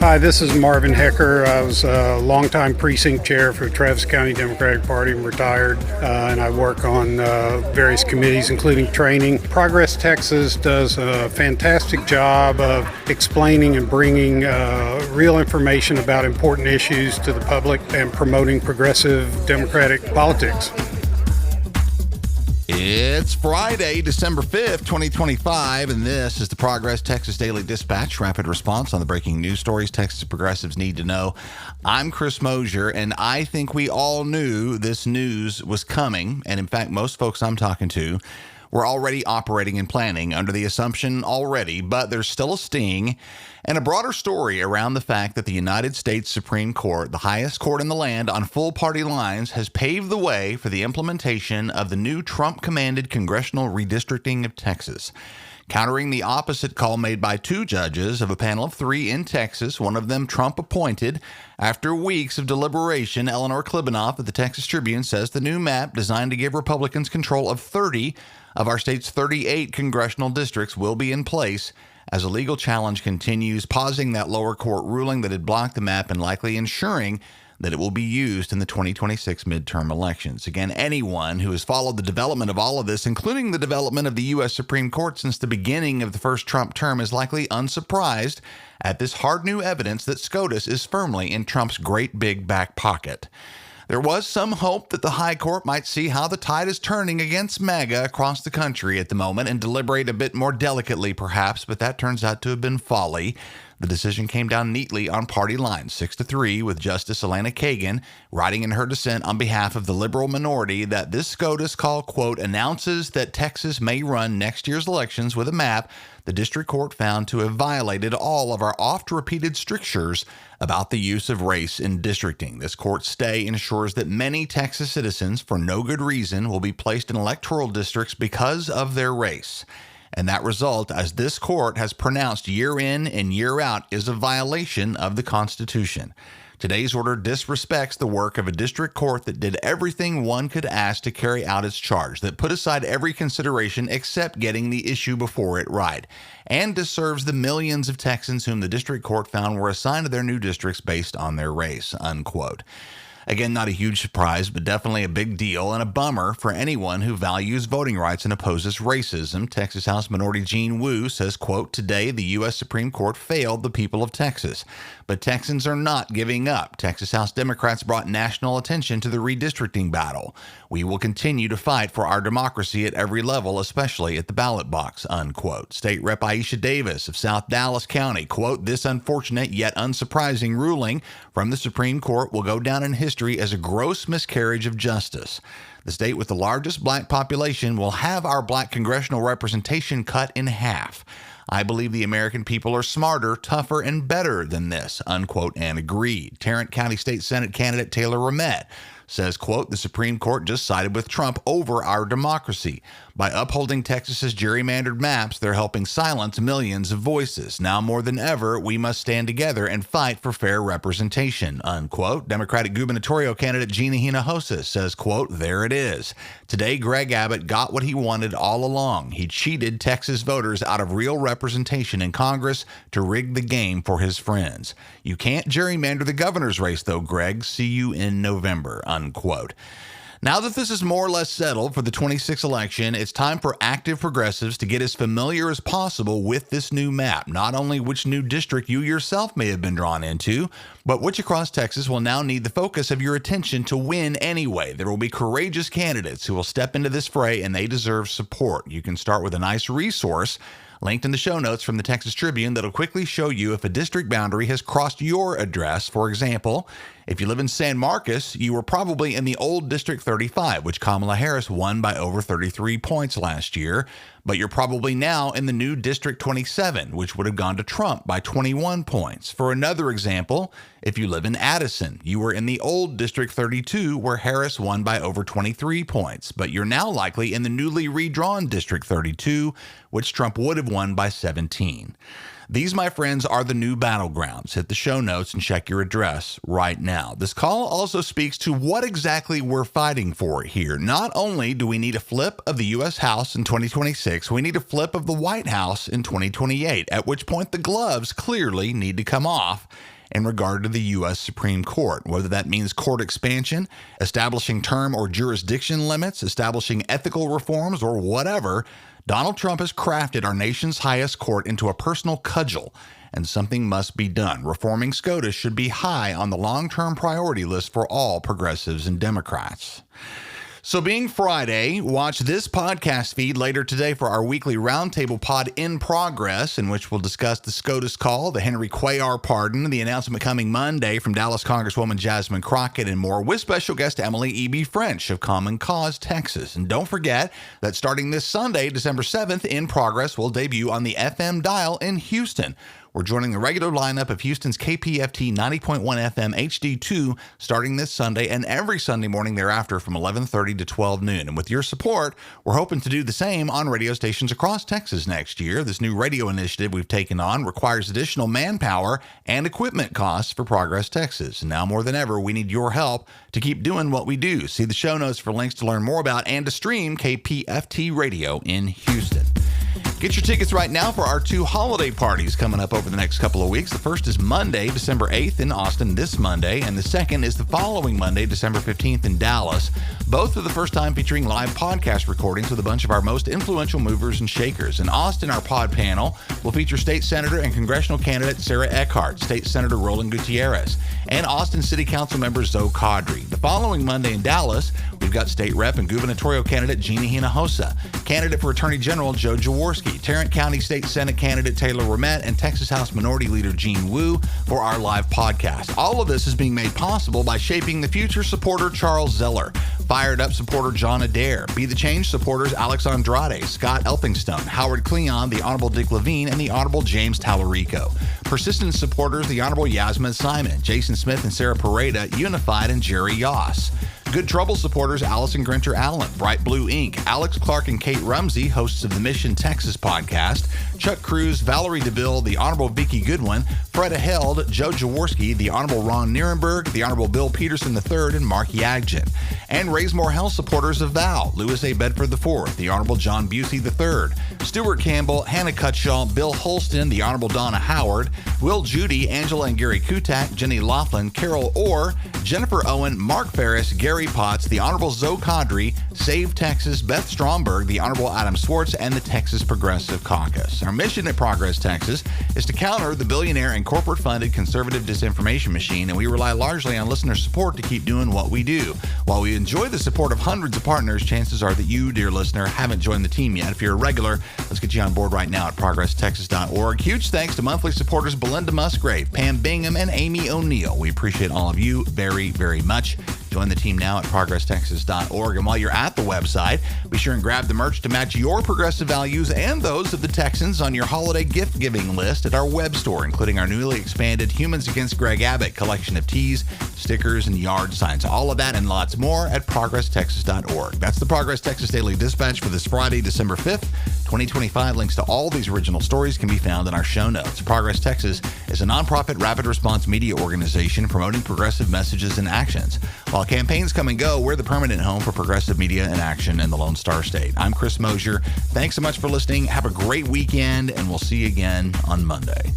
Hi, this is Marvin Hecker. I was a longtime precinct chair for Travis County Democratic Party. I'm retired, and I work on various committees, including training. Progress Texas does a fantastic job of explaining and bringing real information about important issues to the public and promoting progressive democratic politics. It's Friday, December 5th, 2025, and this is the Progress Texas Daily Dispatch, rapid response on the breaking news stories Texas progressives need to know. I'm Chris Mosier, and I think we all knew this news was coming, and in fact, most folks I'm talking to were already operating and planning under the assumption already, but there's still a sting and a broader story around the fact that the United States Supreme Court, the highest court in the land on full party lines, has paved the way for the implementation of the new Trump-commanded congressional redistricting of Texas. Countering the opposite call made by two judges of a panel of three in Texas, one of them Trump appointed. After weeks of deliberation, Eleanor Klibanoff of the Texas Tribune says the new map, designed to give Republicans control of 30 of our state's 38 congressional districts, will be in place as a legal challenge continues, pausing that lower court ruling that had blocked the map and likely ensuring that it will be used in the 2026 midterm elections. Again, anyone who has followed the development of all of this, including the development of the U.S. Supreme Court since the beginning of the first Trump term, is likely unsurprised at this hard new evidence that SCOTUS is firmly in Trump's great big back pocket. There was some hope that the high court might see how the tide is turning against MAGA across the country at the moment and deliberate a bit more delicately, perhaps, but that turns out to have been folly. The decision came down neatly on party lines, 6-3, with Justice Elena Kagan writing in her dissent on behalf of the liberal minority that this SCOTUS call, quote, announces that Texas may run next year's elections with a map the district court found to have violated all of our oft-repeated strictures about the use of race in districting. This court stay ensures that many Texas citizens, for no good reason, will be placed in electoral districts because of their race. And that result, as this court has pronounced year in and year out, is a violation of the Constitution. Today's order disrespects the work of a district court that did everything one could ask to carry out its charge, that put aside every consideration except getting the issue before it right, and disserves the millions of Texans whom the district court found were assigned to their new districts based on their race, unquote. Again, not a huge surprise, but definitely a big deal and a bummer for anyone who values voting rights and opposes racism. Texas House Minority Gene Wu says, quote, today the U.S. Supreme Court failed the people of Texas, but Texans are not giving up. Texas House Democrats brought national attention to the redistricting battle. We will continue to fight for our democracy at every level, especially at the ballot box, unquote. State Rep Aisha Davis of South Dallas County, quote, this unfortunate yet unsurprising ruling from the Supreme Court will go down in history as a gross miscarriage of justice. The state with the largest black population will have our black congressional representation cut in half. I believe the American people are smarter, tougher, and better than this, unquote, and agreed. Tarrant County State Senate candidate Taylor Ramette says, quote, the Supreme Court just sided with Trump over our democracy. By upholding Texas's gerrymandered maps, they're helping silence millions of voices. Now more than ever, we must stand together and fight for fair representation, unquote. Democratic gubernatorial candidate Gina Hinojosa says, quote, there it is. Today, Greg Abbott got what he wanted all along. He cheated Texas voters out of real representation in Congress to rig the game for his friends. You can't gerrymander the governor's race, though, Greg. See you in November, unquote. Now that this is more or less settled for the 26th election, it's time for active progressives to get as familiar as possible with this new map. Not only which new district you yourself may have been drawn into, but which across Texas will now need the focus of your attention to win anyway. There will be courageous candidates who will step into this fray, and they deserve support. You can start with a nice resource linked in the show notes from the Texas Tribune that'll quickly show you if a district boundary has crossed your address. For example, if you live in San Marcos, you were probably in the old District 35, which Kamala Harris won by over 33 points last year, but you're probably now in the new District 27, which would have gone to Trump by 21 points. For another example, if you live in Addison, you were in the old District 32, where Harris won by over 23 points, but you're now likely in the newly redrawn District 32, which Trump would have won by 17. These, my friends, are the new battlegrounds. Hit the show notes and check your address right now. This call also speaks to what exactly we're fighting for here. Not only do we need a flip of the U.S. House in 2026, we need a flip of the White House in 2028, at which point the gloves clearly need to come off in regard to the U.S. Supreme Court, whether that means court expansion, establishing term or jurisdiction limits, establishing ethical reforms, or whatever. Donald Trump has crafted our nation's highest court into a personal cudgel, and something must be done. Reforming SCOTUS should be high on the long-term priority list for all progressives and Democrats. So being Friday, watch this podcast feed later today for our weekly roundtable pod in progress, in which we'll discuss the SCOTUS call, the Henry Cuellar pardon, the announcement coming Monday from Dallas Congresswoman Jasmine Crockett, and more, with special guest Emily E.B. French of Common Cause, Texas. And don't forget that starting this Sunday, December 7th, In Progress will debut on the FM dial in Houston. We're joining the regular lineup of Houston's KPFT 90.1 FM HD2 starting this Sunday and every Sunday morning thereafter from 11:30 to 12 noon. And with your support, we're hoping to do the same on radio stations across Texas next year. This new radio initiative we've taken on requires additional manpower and equipment costs for Progress Texas. And now more than ever, we need your help to keep doing what we do. See the show notes for links to learn more about and to stream KPFT Radio in Houston. Get your tickets right now for our 2 holiday parties coming up over the next couple of weeks. The first is Monday, December 8th in Austin this Monday, and the second is the following Monday, December 15th in Dallas. Both are the first time featuring live podcast recordings with a bunch of our most influential movers and shakers. In Austin, our pod panel will feature State Senator and Congressional candidate Sarah Eckhart, State Senator Roland Gutierrez, and Austin City Council member Zoe Caudry. The following Monday in Dallas, we've got State Rep and gubernatorial candidate Jeannie Hinojosa, candidate for Attorney General Joe Jaworski, Tarrant County State Senate candidate Taylor Ramette, and Texas House Minority Leader Gene Wu for our live podcast. All of this is being made possible by Shaping the Future supporter Charles Zeller, Fired Up supporter John Adair, Be the Change supporters Alex Andrade, Scott Elphinstone, Howard Cleon, the Honorable Dick Levine, and the Honorable James Tallarico. Persistence supporters the Honorable Yasmin Simon, Jason Smith and Sarah Pareda, Unified, and Jerry Yoss. Good Trouble supporters Allison Grinter Allen, Bright Blue Inc., Alex Clark and Kate Rumsey, hosts of the Mission Texas podcast, Chuck Cruz, Valerie DeVille, the Honorable Vicki Goodwin, Freda Held, Joe Jaworski, the Honorable Ron Nierenberg, the Honorable Bill Peterson III, and Mark Yagin. And Raise More Health supporters of VOW, Louis A. Bedford IV, the Honorable John Busey III, Stuart Campbell, Hannah Cutshaw, Bill Holston, the Honorable Donna Howard, Will Judy, Angela and Gary Kutak, Jenny Laughlin, Carol Orr, Jennifer Owen, Mark Ferris, Gary Potts, the Honorable Zoe Caudry, Save Texas, Beth Stromberg, the Honorable Adam Swartz, and the Texas Progressive Caucus. Our mission at Progress Texas is to counter the billionaire and corporate-funded conservative disinformation machine, and we rely largely on listener support to keep doing what we do. While we enjoy the support of hundreds of partners, chances are that you, dear listener, haven't joined the team yet. If you're a regular, let's get you on board right now at ProgressTexas.org. Huge thanks to monthly supporters Belinda Musgrave, Pam Bingham, and Amy O'Neill. We appreciate all of you very, very much. Join the team now at ProgressTexas.org. And while you're at the website, be sure and grab the merch to match your progressive values and those of the Texans on your holiday gift-giving list at our web store, including our newly expanded Humans Against Greg Abbott collection of tees, stickers, and yard signs. All of that and lots more at ProgressTexas.org. That's the Progress Texas Daily Dispatch for this Friday, December 5th, 2025. Links to all these original stories can be found in our show notes. Progress Texas is a nonprofit rapid response media organization promoting progressive messages and actions. While campaigns come and go, we're the permanent home for progressive media and action in the Lone Star State. I'm Chris Mosier. Thanks so much for listening. Have a great weekend, and we'll see you again on Monday.